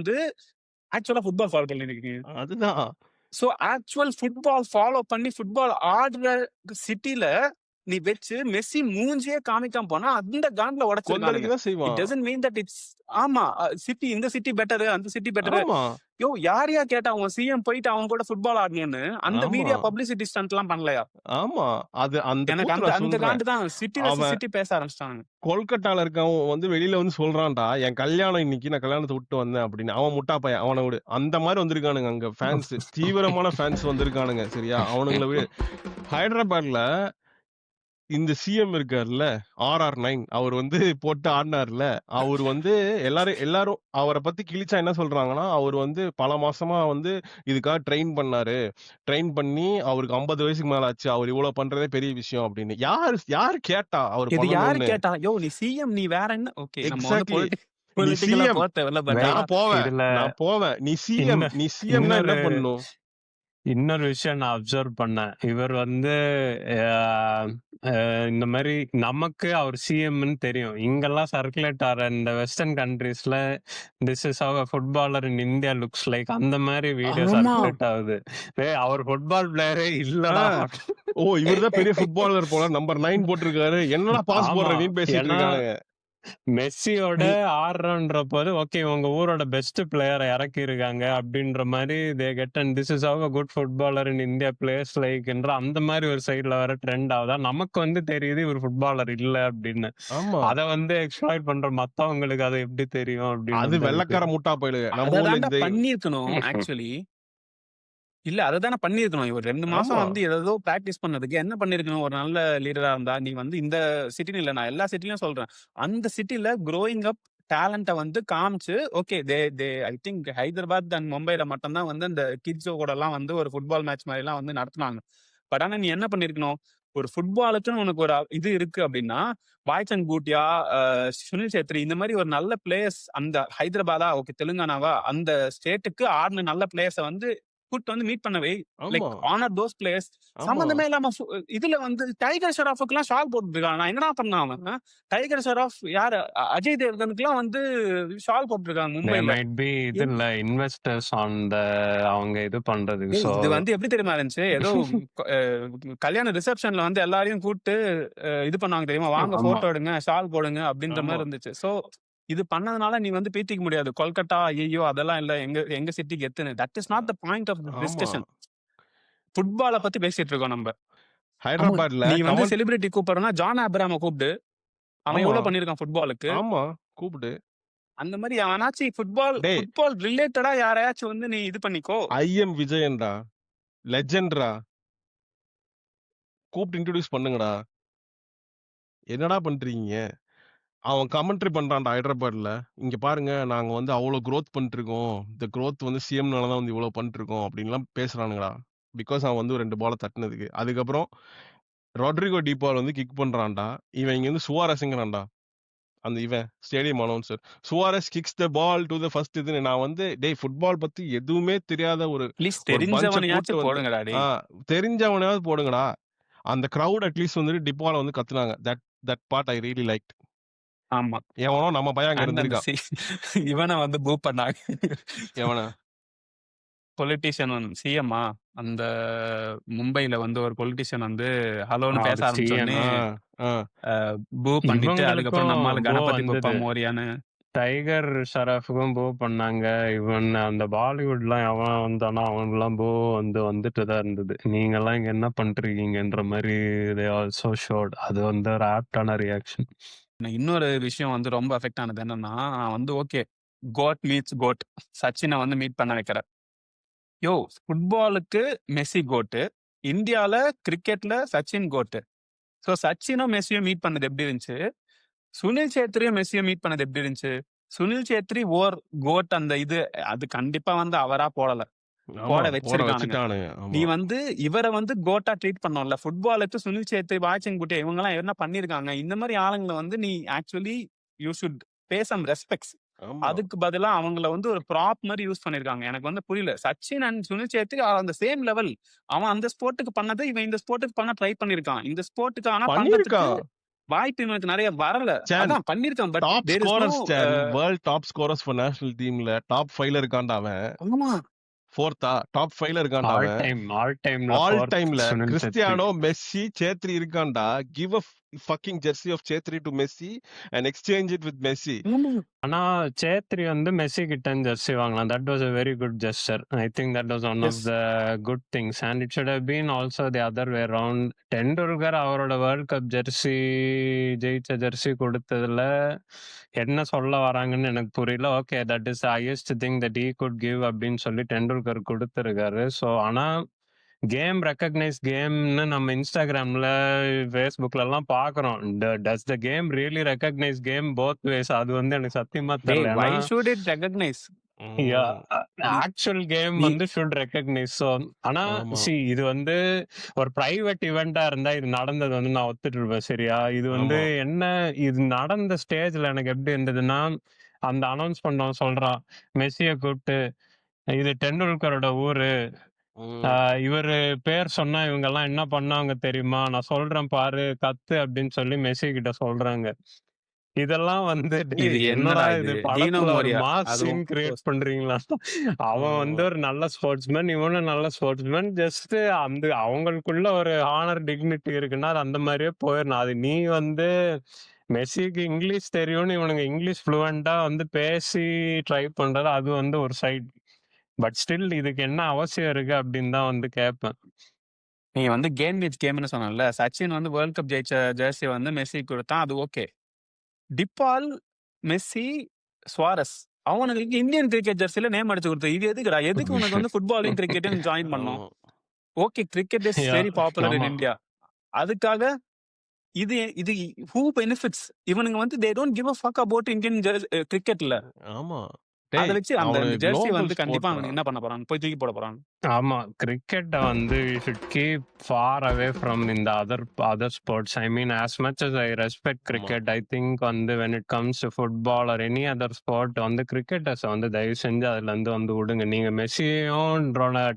ஆக்சுவலா ஃபுட்பால் ஃபாலோ பண்ணிருக்கீங்க? அதுதான். சோ ஆக்சுவல் ஃபுட்பால் ஃபாலோ பண்ணி ஃபுட்பால் ஆடுற சிட்டில நீ வச்சு மெஸ்ஸி மூஞ்சியே காமிக்காம போனா அந்த காண்ட்ல உடைச்சிருக்கானுங்க. கொந்தளிக்க தான் இட் செய்வான். டசன்ட் மீன் தட் இட்ஸ் ஆமா இந்த சிட்டி பெட்டர், அந்த சிட்டி பெட்டர். ஆமா, யோ யாரையா கேட்டா அவன் சிஎம் போயிட்டு அவன் கூட ஃபுட்பால் ஆடணும்னு அந்த ஆமா, மீடியா பப்ளிசிட்டி ஸ்டண்ட் எல்லாம் பண்ணலையா? ஆமா. அது அந்த எனக்கு கூத்து நான் அந்த சொல்றேன். காண்டு தான் சிட்டி வெர்சஸ் அவன் சிட்டி பேச ஆரம்பிச்சிட்டாங்க. கொல்கட்டால இருக்கவன் வந்து வெளியில வந்து சொல்றான்டா, என் கல்யாணம் இன்னைக்கு, நான் கல்யாணத்தை விட்டு வந்தேன் அப்படின்னு. அவன் முட்டா பையன், அவனை விடு. அந்த மாதிரி வந்திருக்கானுங்க அங்க ஃபேன்ஸ், தீவிரமான ஃபேன்ஸ் வந்திருக்கானுங்க. சரியா? அவனுங்கள விடு. ஹைதராபாத்ல இந்த சிஎம் இருக்காருல்ல, RR9 அவர் வந்து போட்டு ஆடினார்ல, அவர் வந்து எல்லாரும் அவரை பத்தி கிழிச்சா என்ன சொல்றாங்கன்னா, அவர் வந்து பல மாசமா வந்து இதுக்காக ட்ரெயின் பண்ணி அவருக்கு 50 வயசுக்கு மேல ஆச்சு, அவர் இவ்வளவு பண்றதே பெரிய விஷயம் அப்படின்னு. யாரு கேட்டா அவர் இது யாரு பண்ணணும்னு? கேட்டா? யோ நீ சிஎம், நீ வேற என்ன? ஓகே நம்ம எக்ஸாக்ட்லி. நீ பொலிட்டிக்கலா சிஎம், போக தேவையில்ல. பட் ஆனா நான் போவேன், இதுல நான் போவேன். நீ சிஎம்னா இன்னொரு என்ன பண்ணணும்? இன்னொரு விஷயம் நான் அப்சர்வ் பண்ணேன். இவர் வந்து இந்த மாதிரி நமக்கு அவர் சிஎம்னு தெரியும். இங்கெல்லாம் சர்க்குலேட் ஆகிற இந்த வெஸ்டர்ன் கண்ட்ரீஸ்ல this is how footballer in India looks like அந்த மாதிரி வீடியோ சர்க்குலேட் ஆகுது. அவர் ஃபுட்பால் பிளேயரே இல்லடா. ஓ இவர்தான் பெரிய ஃபுட்பாலர் போல, நம்பர் 9 போட்டிருக்காரு, என்னடா பாஸ் போடுற நீ பேசிட்டு இருக்கானுங்க. மெஸ்ஸியோட ஆடுறன்ற போது ஓகே உங்க ஊரோட பெஸ்ட் பிளேயரை இறக்கி இருக்காங்க அப்படின்ற மாதிரி they get and this is have a good footballer in India players like என்ற அந்த மாதிரி ஒரு சைட்ல வர ட்ரெண்ட் ஆகுதா? நமக்கு தெரியுது இவர் ஃபுட்பாலர் இல்ல அப்படின்னு. அத எக்ஸ்ப்ளாய்ட் பண்ற மத்தவங்களுக்கு அது எப்படி தெரியும் அப்படின்னு. அது வெள்ளக்கார முட்டா போயிடுங்க. நம்ம ஊர்ல பண்ணிருக்கணும் ஆக்சுவலி. இல்ல அததானே பண்ணிருக்கணும். இவர் 2 மாசம் ஏதோ பிராக்டிஸ் பண்ணதுக்கு என்ன பண்ணிருக்கணும்? ஒரு நல்ல லீடரா இருந்தா நீ இந்த சிட்டின்னு இல்ல, நான் எல்லா சிட்டிலயும் சொல்றேன். அந்த சிட்டில க்ரோயிங் அப் டேலண்ட காமிச்சு okay they I think Hyderabad and மும்பைல மட்டும் தான் அந்த கிட்ஸ் கூட எல்லாம் ஒரு ஃபுட்பால் மேட்ச் மாதிரி எல்லாம் நடத்துனாங்க. பட் ஆனா நீ என்ன பண்ணிருக்கணும்? ஒரு ஃபுட்பாலுக்குன்னு உனக்கு ஒரு இது இருக்கு அப்படின்னா, பாய்சன் பூட்டியா, சுனில் சேத்ரி இந்த மாதிரி ஒரு நல்ல பிளேயர்ஸ் அந்த ஹைதராபாதா, ஓகே தெலுங்கானாவா, அந்த ஸ்டேட்டுக்கு ஆடின நல்ல பிளேயர்ஸை கூட்டு மீட் பண்ணவே லைக் ஆனர் தோஸ் பிளேயர்ஸ். சம்பந்தமே இல்லாம இதுல டைகர் ஷெராஃபுக்கு எல்லாம் ஷால் போட்டுருக்கான். நான் என்னடா பண்ண அவன்? டைகர் ஷெராஃப் யாரு? அஜய் தேவ்கனுக்கு எல்லாம் ஷால் போட்டுருக்காங்க மும்பைல. இது இல்ல இன்வெஸ்டர்ஸ் ஆன் த அவங்க இது பண்றது. இது எப்படி தெரியுமா இருந்துச்சு? ஏதோ கல்யாண ரிசப்ஷன்ல எல்லாரையும் கூப்பிட்டு இது பண்ணாங்க தெரியுமா? வாங்க போட்டோ எடுங்க, ஷால் போடுங்க அப்படின்ற மாதிரி இருந்துச்சு. சோ இது பண்ணதுனால நீ பீத்திக்க முடியாது. கொல்கட்டா ஐயோ அதெல்லாம் இல்ல, எங்க சிட்டிக்கு எத்துன்னு. That is not the point of discussion. ஃபுட்பால பத்தி பேசிட்டு இருக்கோம் நம்ம. ஹைதராபாத்ல நீ செலிபிரிட்டி கூப்பிடுறனா ஜான் ஆப்ரஹாம கூப்பிடு. அவன் எவ்வளவு பண்ணிருக்கான் ஃபுட்பாலுக்கு. ஆமா கூப்பிடு. அந்த மாதிரி அவனாச்சும் ஃபுட்பால் ரிலேட்டடா யாரையாச்சும் நீ இது பண்ணிக்கோ. ஐஎம் விஜயன்டா, லெஜெண்ட்ரா, கூப்பிட்டு இன்ட்ரோடியூஸ் பண்ணுங்கடா. என்னடா பண்றீங்க? அவன் கமெண்ட்ரி பண்றான்டா ஹைதராபாத்ல. இங்க பாருங்க நாங்க அவ்வளவு க்ரோத் பண்ணிட்டு இருக்கோம். இந்த க்ரோத் சிஎம்னால தான் இவ்வளவு பண்ணிட்டு இருக்கோம் அப்படின்லாம் பேசுறானுங்கடா. பிகாஸ் அவன் 2 பால தட்டினதுக்கு. அதுக்கப்புறம் ராட்ரிகோ டிபால் கிக் பண்றான்டா. இவன் இங்க சுவாரஸ்ங்கிறான்டா. அந்த இவன் stadium announcer Suarez kicks the ball to the first இதுன்னு. நான் டேய் ஃபுட்பால் பத்தி எதுவுமே தெரியாத ஒரு தெரிஞ்சவனையாவது போடுங்கடா. அந்த crowd at least டிபால கத்துனாங்க. That part I really like. ஆமா. எவனோ நம்ம பையன் அங்க அண்ட் அந்த இருந்திருக்கான். இவன வந்து பூ பண்ணாங்க. எவன? பொலிட்டீஷியன் சிஎம்மா அந்த மும்பைல வந்து ஒரு பொலிட்டீஷியன் வந்து ஹலோன்னு பேச அவரு சிஎம். ஆரம்பிச்சோடனே ஆ, ஆ. பூ பண்ணிட்டு அதுக்கப்புறம் இவங்களுக்கும் நம்மால பூ கணபதி பப்பா வந்தது. மோரியான்னு டைகர் ஷராஃபுக்கும் பூ பண்ணாங்க. இவன் அந்த பாலிவுட்லாம் எவன் வந்தானோ அவனுக்குலாம் பூ வந்துட்டு தான் இருந்தது. நீங்கெல்லாம் இங்க என்ன பண்றீங்கன்ற மாதிரி they also showed. அது வந்து ஒரு ஆப்டான ரியாக்ஷன். இன்னொரு விஷயம் வந்து ரொம்ப அஃபெக்ட் ஆனது என்னன்னா வந்து ஓகே கோட் மீட்ஸ் கோட் சச்சினை வந்து மீட் பண்ண வைக்கிற யோ ஃபுட்பாலுக்கு மெஸ்ஸி கோட்டு இந்தியால கிரிக்கெட்ல சச்சின் கோட்டு ஸோ சச்சினும் மெஸ்ஸியும் மீட் பண்ணது எப்படி இருந்துச்சு சுனில் சேத்ரியும் மெஸ்ஸியும் மீட் பண்ணது எப்படி இருந்துச்சு சுனில் சேத்ரி ஓர் கோட் அந்த இது அது கண்டிப்பா வந்து அவரா போடல ஆமா, போட போட வச்சிருக்கானுங்க வச்சுட்டானுங்க. நீ ஆமா. வந்து இவரை வந்து கோட்டா ட்ரீட் பண்ணோம்ல ஃபுட்பாலுக்கு சுனில் சேத்ரி வாய்ச்சிங் குட்டி இவங்க எல்லாம் என்ன பண்ணிருக்காங்க இந்த மாதிரி ஆளுங்களை வந்து நீ actually you should pay some respects ஆமா. அதுக்கு பதிலா அவங்கள வந்து ஒரு ப்ராப் மாதிரி யூஸ் பண்ணிருக்காங்க எனக்கு வந்து புரியல சச்சின் அண்ட் சுனில் சேத்ரி அந்த சேம் லெவல் அவன் அந்த ஸ்போர்ட்டுக்கு பண்ணதை இவன் இந்த ஸ்போர்ட்டுக்கு பண்ண ட்ரை பண்ணிருக்கான் இந்த ஸ்போர்ட்டுக்கு ஆனா பண்றதுக்கு பண்ணிருக்கான். வாய்ப்பு இவனுக்கு நிறைய வரல சான் அதான் பண்ணிருக்கான் but top there is no scorers சான் world top scorers for national டீம்ல டாப் 5ல இருக்கான்டா அவன். ஆமா 4th டாப் 5ல இருக்கான்டா ஆல் அவன். டைம்ல ஆல் fourth டைம்ல சுனில் சேத்ரி. கிறிஸ்டியானோ மெஸ்ஸி சேத்ரி இருக்கான்டா. Give a fucking jersey of Chhetri to Messi and exchange it with Messi. ஆனா சேத்ரி வந்து மெஸ்ஸி கிட்ட ஜெர்சி வாங்கலாம். That was a very good gesture. I think that was one of as the good things and it should have been also the other way around. Tendulkar அவரோட world cup Jersey ஜெயிச்ச Jersey கொடுத்ததுல என்ன சொல்ல வராங்கன்னு எனக்கு புரியல. Okay that is highest thing that he could give அப்படின்னு சொல்லி டெண்டுல்கர் கொடுத்துருக்காரு. ஸோ ஆனா கேம் ரெக்கக்னைஸ் கேம்னு நம்ம இன்ஸ்டாகிராம்ல ஃபேஸ்புக்ல எல்லாம் பாக்குறோம். Does the game really recognise game both ways? அது வந்து எனக்கு சத்தியமா டேய் தெரியல. வை ஏன்னா should it recognise actual game நீ வந்து ஷுட் ரெக்கக்னைஸ். ஸோ ஆனா ஆமா, இது வந்து ஒரு பிரைவேட் இவெண்டா இருந்தா இது நடந்தது வந்து நான் ஒத்துட்டு இருப்பேன். சரியா? இது வந்து ஆமா. என்ன இது நடந்த ஸ்டேஜ்ல எனக்கு எப்படி இருந்ததுன்னா அந்த அனௌன்ஸ் பண்ணவன் சொல்றான் மெஸ்ஸிய கூப்பிட்டு இது டெண்டுல்கரோட ஊரு. ம். இவரு பேர் சொன்னா இவங்க எல்லாம் என்ன பண்ணாங்க தெரியுமா? நான் சொல்றேன் பாரு கத்து அப்படின்னு சொல்லி மெஸ்ஸி கிட்ட சொல்றாங்க. இதெல்லாம் வந்து இது டேய் என்னடா என்னடா இது இது டீனோ படத்துல ஒரு மோரியா மாஸ் அதுவும் சீன் கிரியேட் பண்றீங்களா? அவன் வந்து ஆமா. ஒரு நல்ல ஸ்போர்ட்ஸ்மேன், இவனும் நல்ல ஸ்போர்ட்ஸ்மேன். ஜஸ்ட் அந்த அவங்களுக்குள்ள ஒரு ஹானர் டிக்னிட்டி இருக்குன்னா அது அந்த மாதிரியே போயிடணும். அது நீ வந்து மெஸ்ஸிக்கு இங்கிலீஷ் தெரியும்னு இவனுங்க இங்கிலீஷ் ஃப்ளூவெண்டா வந்து பேசி ட்ரை பண்றது அது வந்து ஒரு சைட். பட் ஸ்டில் இதுக்கு என்ன அவசியம் இருக்கு அப்படின்னு தான் வந்து கேட்பேன். நீ வந்து கேம் வித் கேம்னு சொன்னல சச்சின் வந்து வேர்ல்ட் கப் ஜெயிச்ச ஜெர்சி வந்து மெஸ்ஸி கொடுத்தான் அது ஓகே டிபால் மெஸ்ஸி சுவாரஸ் அவனுக்கு இந்தியன் கிரிக்கெட் ஜெர்சில நேம் அடிச்சு கொடுத்து இது எதுக்குடா எதுக்கு உனக்கு வந்து ஃபுட்பாலையும் கிரிக்கெட்டையும் ஜாயின் பண்ணோம் ஆமா. Okay cricket is Yeah, very popular இன் ஆமா. இந்தியா அதுக்காக இது இது ஹூ பெனிஃபிட்ஸ் இவனுங்க வந்து they don't give a fuck about Indian கிரிக்கெட்ல ஆமா. அதை டேய் வச்சு அந்த அவனுக்கு ஜெர்சி குளோபல் வந்து கண்டிப்பா ஸ்போர்ட்ரா. அவனுக்கு என்ன பண்ண போறான் போய் தூக்கி போட போறான் ஆமா கிரிக்கெட்டை வந்து you should keep far away from in the other sports. I mean, as much as I respect ஆமா. cricket, I think வந்து when it comes to football or any other sport வந்து கிரிக்கெட்டர்ஸ் வந்து தயவு செஞ்சு அதுல இருந்து வந்து விடுங்க. நீங்க மெஸ்ஸியும்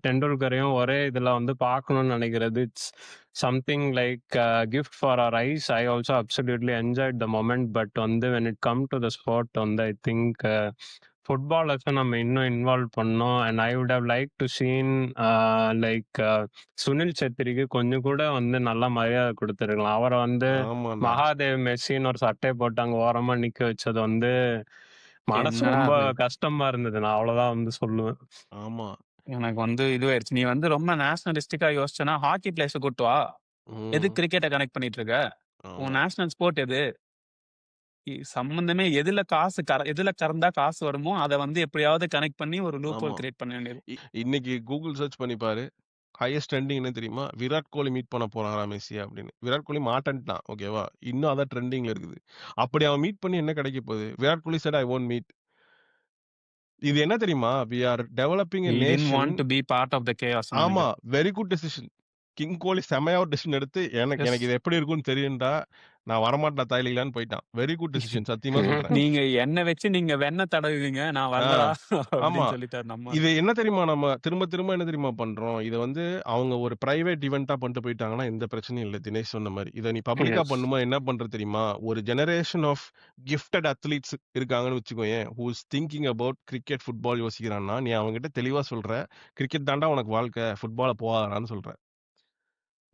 டெண்டுல்கரையும் ஒரே இதுல வந்து பார்க்கணும்னு நினைக்கிறது it's something like gift for our eyes. I also absolutely enjoyed the moment, but வந்து when it come to the sport வந்து I think ஃபுட்பாலர்ஸை நம்ம இன்னும் இன்வால்வ் பண்ணோம். And I would have like to seen like Sunil சேத்ரிக்கு கொஞ்சம் கூட வந்து நல்ல மரியாதை கொடுத்துருக்கலாம். அவரை வந்து ஆமாண்டா. மகாதேவ் மெஸ்ஸின்னு ஒரு சட்டையை போட்டு அங்க ஓரமா நிக்க வச்சது வந்து மனசு என்னடா ரொம்ப அது கஷ்டமா இருந்தது. நான் அவ்வளவுதான் வந்து சொல்லுவேன். ஆமா. எனக்கு வந்து இதுவாயிருச்சு நீ வந்து ரொம்ப நேஷனலிஸ்டிக்கா யோசிச்சனா ஹாக்கி பிளேஸ் கூட்டு வா எது ம். கிரிக்கெட்டை கனெக்ட் பண்ணிட்டு இருக்க உன் ஆமா. நேஷனல் ஸ்போர்ட் எது சம்பந்தமே எதுல எதுல கறந்தா காசு வருமோ அதை வந்து எப்படியாவது கனெக்ட் பண்ணி ஒரு லூப் ஆமா. கிரியேட் பண்ண வேண்டியது இன்னைக்கு கூகுள் சர்ச் பண்ணி பாரு. ஹையஸ்ட் ட்ரெண்டிங் என்ன தெரியுமா? விராட் கோலி மீட் பண்ண போறாரா மெஸ்ஸி அப்படின்னு. விராட் கோலி மாட்டேன்ட்டான். ஓகேவா? இன்னும் அதான் ட்ரெண்டிங்ல இருக்குது. அப்படி அவன் மீட் பண்ணி என்ன கிடைக்க போகுது? Virat Kohli said I won't meet. இது என்ன தெரியுமா? We are developing a he didn't nation. want to be part of the chaos ஆமா. Very good decision. கிங் கோலி செமையா ஒரு டெசிஷன் எடுத்து எனக்கு எஸ். எனக்கு இது எப்படி இருக்கும்னு தெரியும்டா, நான் வரமாட்டேன் தாய்லீக்லான்னு போயிட்டான். வெரி குட் டெசிஷன் சத்தியமா சொல்றேன். நீங்க எண்ணெய் வச்சு நீங்க வெண்ணெய் தடவுவீங்க, நான் ஆ, வரலடா ஆமா. அப்படின்னு சொல்லிட்டாரு நம்ம ஆளு. இது என்ன தெரியுமா நம்ம திரும்ப திரும்ப என்ன தெரியுமா பண்றோம்? இத வந்து அவங்க ஒரு பிரைவேட் ஈவென்ட்டா பண்ணிட்டு போயிட்டாங்கன்னா, எந்த பிரச்சனையும் இல்ல. தினேஷ் சொன்ன மாரி. இத நீ பப்ளிக்கா எஸ். பண்ணும்போது என்ன பண்றது தெரியுமா? ஒரு ஜெனரேஷன் ஆஃப் கிஃப்டட் அத்லீட்ஸ் இருக்காங்கன்னு வச்சுக்கோயேன். Who is thinking about cricket, football யோசிக்கிறான்னா, நீ அவன்கிட்ட தெளிவா சொல்ற, "கிரிக்கெட் தான்டா உனக்கு வாழ்க்கை. ஃபுட்பால போகாதடான்னு" சொல்ற.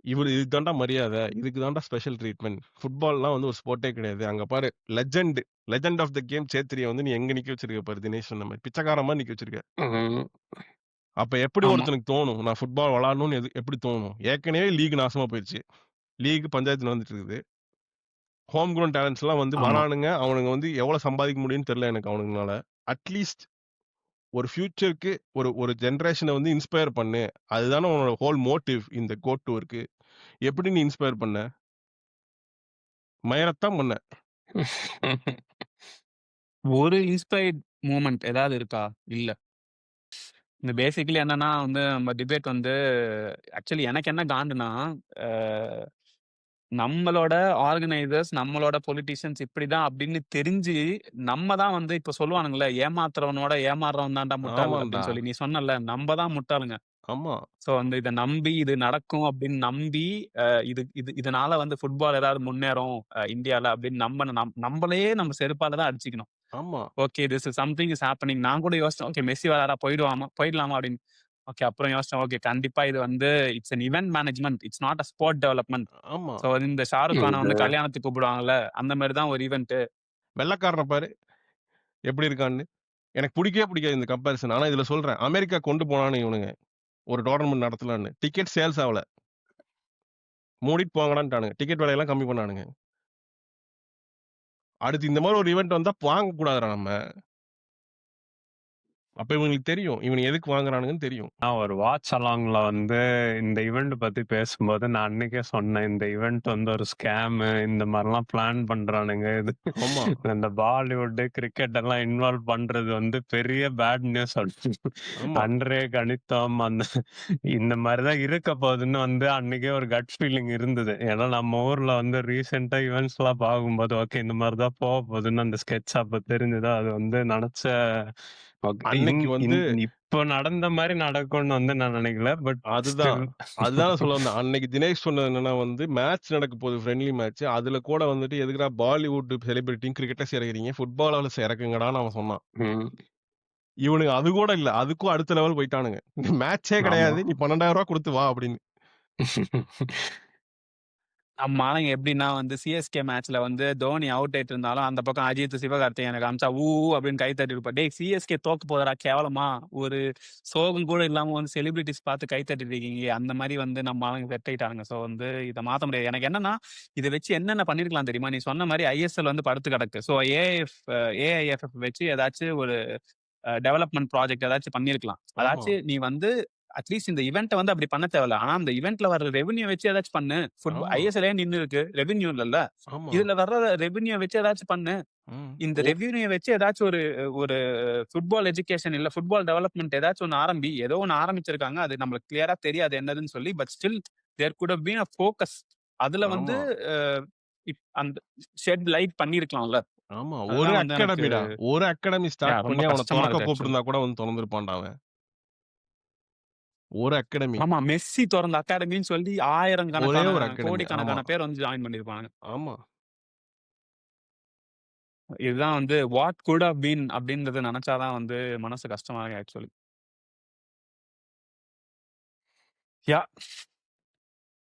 இதுக்கு தான்டா மரியாதை. இதுக்கு தான்டா ஸ்பெஷல் ட்ரீட்மெண்ட். ஃபுட்பால்லாம் வந்து ஒரு ஸ்போர்ட்டே கிடையாது. அங்க பாரு லெஜெண்ட் ஆஃப் த கேம் சேத்ரிய வந்து நீ எங்க நிக்க வச்சிருக்க பாரு தினேஷ் சொன்ன மாரி. பிச்சைக்காரன் மாரி நிக்க வச்சிருக்க. ம். அப்ப எப்படி ஆமா. ஒருத்தனுக்கு தோணும்? நான் ஃபுட்பால் விளையாடணும்னு எப்படி தோணும்? ஏற்கனவே லீக் நாசமா போயிருச்சு. லீக் பஞ்சாயத்து நடந்துட்டு இருக்குது. ஹோம் க்ரௌன் டேலண்ட்ஸ்லாம் வந்து ஆமா. வரானுங்க. அவனுங்க வந்து எவ்வளவு சம்பாதிக்க முடியும்னு தெரியல எனக்கு அவனுங்கனால. அட்லீஸ்ட் ஒரு ஃபியூச்சருக்கு ஒரு ஒரு ஜெனரேஷன வந்து இன்ஸ்பயர் பண்ணு. அதுதானே உன்னோட ஹோல் மோட்டிவ் இந்த கோட் டூருக்கு. எப்படி நீ இன்ஸ்பயர் பண்ண? மயரத்தான் பண்ண. ஒரு இன்ஸ்பயர்ட் மூமெண்ட் ஏதாவது இருக்கா? இல்ல. இந்த பேசிக்கலி என்னன்னா வந்து நம்ம டிபேட் வந்து ஆக்சுவலி எனக்கு என்ன காண்டுனா, அ நம்மளோட ஆர்கனைசர்ஸ், நம்மளோட பொலிட்டிஷியன்ஸ் இப்படிதான் அப்படின்னு தெரிஞ்சு, நம்ம தான் வந்து இப்ப சொல்லுவானுங்கல்ல, ஏமாத்துறவனோட ஏமாறுறவன் தான்டா முட்டாள் ஆமான்டா. அப்படின்னு சொல்லி. நீ சொன்னல்ல, நம்ம தான் முட்டாளுங்க. ஆமா, ஸோ வந்து இத நம்பி, இது நடக்கும் அப்படின்னு நம்பி, இது இது இதனால வந்து ஃபுட்பால் ஏதாவது முன்னேறும் இந்தியால அப்படின்னு நம்பளே நம்ம செருப்பால தான் அடிச்சுக்கணும். ஆமா, okay this is something is happening. நான் கூட யோசிச்சேன், ஓகே மெஸ்ஸி வராரா போயிடலாமா அப்படின்னு. ஓகே அப்புறம் யோசிச்சேன், ஓகே கண்டிப்பா இது வந்து it's an event management. It's not a sport development. ஆமா. ஸோ இந்த ஷாருக் கான இது வந்து கல்யாணத்துக்கு கூப்பிடுவாங்கல்ல, அந்த மாரி தான் ஒரு ஈவென்ட். வெள்ளைக்காரன பாரு எப்படி இருக்கான்னு. எனக்கு பிடிக்கவே பிடிக்காது இந்த கம்பேரிசன். ஆனா இதுல சொல்றேன். அமெரிக்கா கொண்டு போனானுங்க இவனுங்க. ஒரு டோர்னமென்ட் நடத்தலான்னு. டிக்கெட் சேல்ஸ் ஆவல. மூடிட்டு போங்கடான்ட்டானுங்க. டிக்கெட் விலையெல்லாம் கம்மி பண்ணானுங்க. அடுத்து இந்த மாரி ஒரு ஈவென்ட் வந்தா வாங்க கூடாதுடா நம்ம. அப்ப இவங்களுக்கு தெரியும். இவனுங்க எதுக்கு வாங்குறானுங்கன்னு தெரியும். நான் ஒரு வாட்ச் அலாங்ல வந்து இந்த ஈவெண்ட் பத்தி பேசும்போது நான் அன்னைக்கே சொன்னேன், இந்த ஈவெண்ட் வந்து ஒரு ஸ்கேமு, இந்த மாதிரிலாம் பிளான் பண்றானுங்க. இது ஆமா, இந்த பாலிவுட் கிரிக்கெட் எல்லாம் இன்வால்வ் பண்றது வந்து பெரிய பேட் நியூஸ். ஆமா, அன்றே கணித்தோம் அந்த இந்த மாதிரிதான் இருக்க போகுதுன்னு வந்து அன்னைக்கே ஒரு கட் ஃபீலிங் இருந்தது. ஏன்னா நம்ம ஊர்ல வந்து ரீசெண்டா ஈவெண்ட்ஸ் எல்லாம் பார்க்கும்போது ஓகே இந்த மாதிரிதான் போக போகுதுன்னு அந்த ஸ்கெட்ச் அப்ப தெரிஞ்சது. அது வந்து நினைச்ச அன்னைக்கு வந்து இப்ப நடந்த மாதிரி நடக்கும்னு வந்து நான் நினைக்கல. பட் அதுதான். ஸ்டில் அதுதான் நான் சொல்ல வந்தேன். அன்னைக்கு தினேஷ் சொன்னது என்னன்னா வந்து, மேட்ச் நடக்க போகுது ஃப்ரெண்ட்லி மேட்ச். அதுல கூட வந்துட்டு எதுக்குடா பாலிவுட் செலிபிரிட்டியும் கிரிக்கெட்ல இறக்குறீங்க. ஃபுட்பால்ல இறக்குங்கடான்னு அவன் சொன்னான். இவனுங்க அது கூட இல்ல. அதுக்கும் அடுத்த லெவல் போயிட்டானுங்க. மேட்சே ஆமா. கிடையாது. நீ 12,000 குடுத்து வா அப்படின்னு. நம்ம ஆளுங்க எப்படின்னா வந்து சிஎஸ்கே மேட்ச்ல வந்து தோனி அவுட் ஆயிட்டு இருந்தாலும், அந்த பக்கம் அஜித் சிவகார்த்திகேயனை காமிச்சா ஊ அப்படின்னு கை தட்டி இருப்பா. டேய் சிஎஸ்கே தோக்க போதடா கேவலமா. ஒரு சோகம் கூட இல்லாம வந்து செலிபிரிட்டிஸ் பார்த்து கை தட்டிட்டு இருக்கீங்க. அந்த மாதிரி வந்து நம்ம ஆளுங்க செட் ஆயிட்டானுங்க. ஸோ வந்து இத மாத்த முடியாது. எனக்கு என்னன்னா, இத வச்சு என்னென்ன பண்ணியிருக்கலாம் தெரியுமா? நீ சொன்ன மாரி ஐஎஸ்எல் வந்து படுத்து கிடக்கு. ஸோ ஏஐஎஃப்எஃப் வச்சு ஏதாச்சும் ஒரு டெவலப்மென்ட் ப்ராஜெக்ட் ஏதாச்சும் பண்ணியிருக்கலாம். ஆமா, அதாச்சும் நீ வந்து அட்லீஸ்ட் இந்த ஈவென்ட்ட வந்து அப்படி பண்ண தேவையில்ல. ஆனா அந்த ஈவென்ட்ல வர ரெவென்யூ வச்சு ஏதாச்சும் பண்ணு. ஆமா, ஐஎஸ்எல்லே நின்னு இருக்கு. ரெவென்யூ இல்லல்ல. ஆமா. இதுல வர்ற ரெவென்யூ வச்சு ஏதாச்சும் பண்ணு. ம். இந்த ரெவென்யூ வச்சு ஏதாச்சும் ஒரு ஒரு ஃபுட்பால் எஜுகேஷன் இல்ல ஃபுட்பால் டெவலப்மென்ட் ஏதாச்சும் ஒண்ணு ஆரம்பி. ஏதோ ஒண்ணு ஆரம்பிச்சிருக்காங்க. அது நம்மளுக்கு கிளியரா தெரியாது என்னதுன்னு சொல்லி. But still there could have been a focus. அதுல வந்து ஆமா, அ அந்த ஷெட் லைட் பண்ணியிருக்கலாம்ல. ஆமா. ஒரு அதுதான் வந்து எனக்கு அகாடமிடா. ஒரு அகாடமி ஸ்டார்ட் ரொம்ப பண்ணி அவன கஷ்டமா தொறக்க இருக்கு ஆக்சுவலி. கூப்பிட்டிருந்தா கூட வந்து தொறந்திருப்பான்டா அவன். ஒரு அகாடமி. ஆமா. மெஸ்ஸி தொறந்த அகாடமின்னு சொல்லி 1000 ஒரே கணக்கான, ஒரு அகாடமி. ஆமா, கோடிக்கணக்கான பேர் வந்து ஜாயின் பண்ணியிருப்பாங்க. ஆமா. இதுதான் வந்து வாட் குட் ஹவ் பீன் அப்படின்றத நெனச்சா தான் வந்து மனசு கஷ்டமா இருக்கு ஆக்சுவலி. யாஹ்!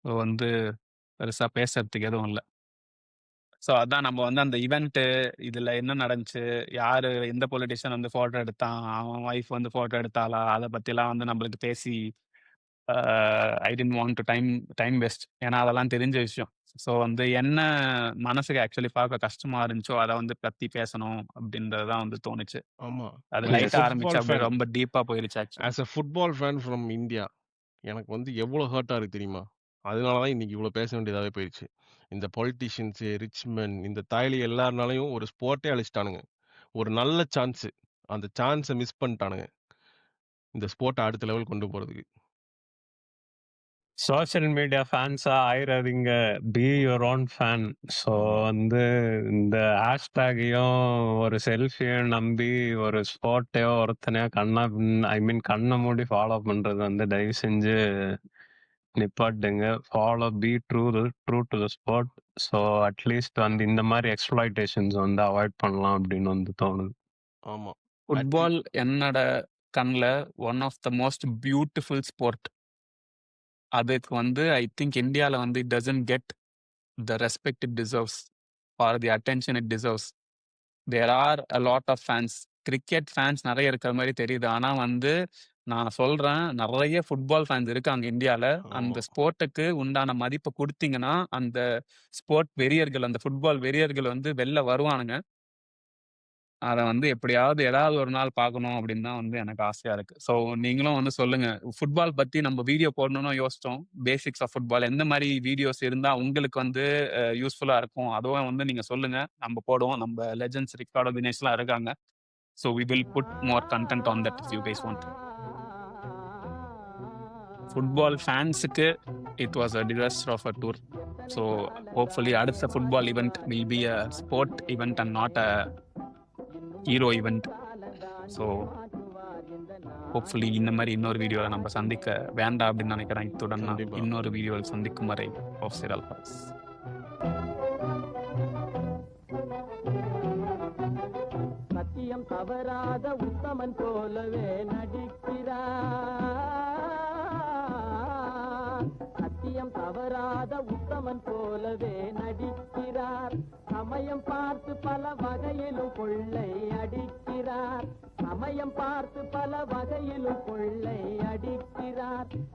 வந்து பெருசா பேசுறதுக்கு எதுவும் இல்ல. ஸோ அதான் நம்ம வந்து அந்த ஈவென்ட்டு இதுல என்ன நடந்துச்சு? யாரு எந்த பொலிட்டிஷியன் வந்து ஃபோட்டோ எடுத்தான்? அவன் வைஃப் வந்து ஃபோட்டோ எடுத்தாளா? அத பத்திலாம் வந்து நம்மளுக்கு பேசி uh I didn't want to time waste. ஏன்னா அதெல்லாம் தெரிஞ்ச விஷயம். ஸோ வந்து என்ன மனசுக்கு ஆக்சுவலி பார்க்க கஷ்டமா இருந்துச்சோ, அத வந்து பத்தி பேசணும் அப்படின்றது தான் வந்து தோணுச்சு. ஆமா. அது ஆஸ் எ லைட்டா ஆரம்பிச்சு ஃபுட்பால் அப்படியே ஃபேன் ரொம்ப டீப்பா போயிருச்சு actually. As a football fan from India எனக்கு வந்து எவ்வளோ ஹர்ட்டா இருக்கு தெரியுமா? அதனால தான் இன்னைக்கு இவ்வளோ பேச வேண்டியதாவே போயிருச்சு. இந்த பொலிட்டீஷியன்ஸு, ரிச் மென் இந்த தாய்லி எல்லார்னாலயும் ஒரு ஸ்போர்ட்டே அழிச்சுட்டானுங்க. ஒரு நல்ல சான்ஸு. அந்த சான்ஸ மிஸ் பண்ணிட்டானுங்க. இந்த ஸ்போர்ட்ட அடுத்த லெவல் கொண்டு போறதுக்கு. சோஷியல் மீடியா ஃபேன்ஸா ஆயிராதீங்க. Be your own fan. So ஆமா. வந்து இந்த ஹேஷ்டேக்கையும், ஒரு செல்ஃபியும் நம்பி ஒரு ஸ்போர்ட்டையோ, ஒருத்தனையோ கண்ண மூடி ஃபாலோ பண்றது வந்து தயவு செஞ்சு நிப்பாட்டுங்க. Be true to the sport. So at least வந்து இந்த மாதிரி எக்ஸ்ப்ளாய்டேஷன்ஸ் வந்து அவாய்ட் பண்ணலாம் அப்படின்னு வந்து தோணுது. ஆமா. ஃபுட்பால் என்னோட கண்ல one of the most beautiful sport. அதுக்கு வந்து ஐ திங்க் இந்தியால வந்து it doesn't get the respect it deserves or the attention it deserves. There are a lot of fans. Cricket fans நிறைய இருக்கிற மாதிரி தெரியுது. ஆனா வந்து நான் சொல்றேன், நிறைய ஃபுட்பால் ஃபேன்ஸ் இருக்காங்க இந்தியால. அந்த ஆமா. ஸ்போர்ட்டுக்கு உண்டான மதிப்பை கொடுத்தீங்கன்னா, அந்த ஸ்போர்ட் வெறியர்கள், அந்த ஃபுட்பால் வெறியர்கள் வந்து வெளில வருவானுங்க. அத வந்து எப்படியாவது ஏதாவது ஒரு நாள் பார்க்கணும் அப்படின்னு தான் வந்து எனக்கு ஆசையா இருக்கு. ஸோ நீங்களும் வந்து சொல்லுங்க. ஃபுட்பால் பத்தி நம்ம வீடியோ போடணும்னு யோசிச்சோம். பேசிக்ஸ் ஆஃப் ஃபுட்பால் எந்த மாரி வீடியோஸ் இருந்தா உங்களுக்கு வந்து யூஸ்ஃபுல்லா இருக்கும். அதுவும் வந்து நீங்க சொல்லுங்க. நம்ம போடுவோம். நம்ம லெஜெண்ட்ஸ் ரிக்கார்டோ, தினேஷ்லாம் இருக்காங்க. So we will put more content on that if you guys want. Football ஃபேன்ஸுக்கு it was a disaster of a tour. So hopefully அடுத்த football event will be a sport event and not a hero event. So hopefully இந்த மாதிரி இன்னொரு வீடியோவில் நம்ம சந்திக்க வேண்டாம் அப்படின்னு நினைக்கிறேன். இத்துடன் நான் கண்டிப்பா. இன்னொரு வீடியோவில் சந்திக்கும் வரை ஆஃப் சிரல் பாஸ். சத்தியம் தவறாத உத்தமன் போலவே நடிக்கிறார். சத்தியம் தவறாத உத்தமன் போலவே நடிக்கிறார். சமயம் பார்த்து பல வகையிலும் கொள்ளை அடிக்கிறார். சமயம் பார்த்து பல வகையிலும் கொள்ளை அடிக்கிறார்.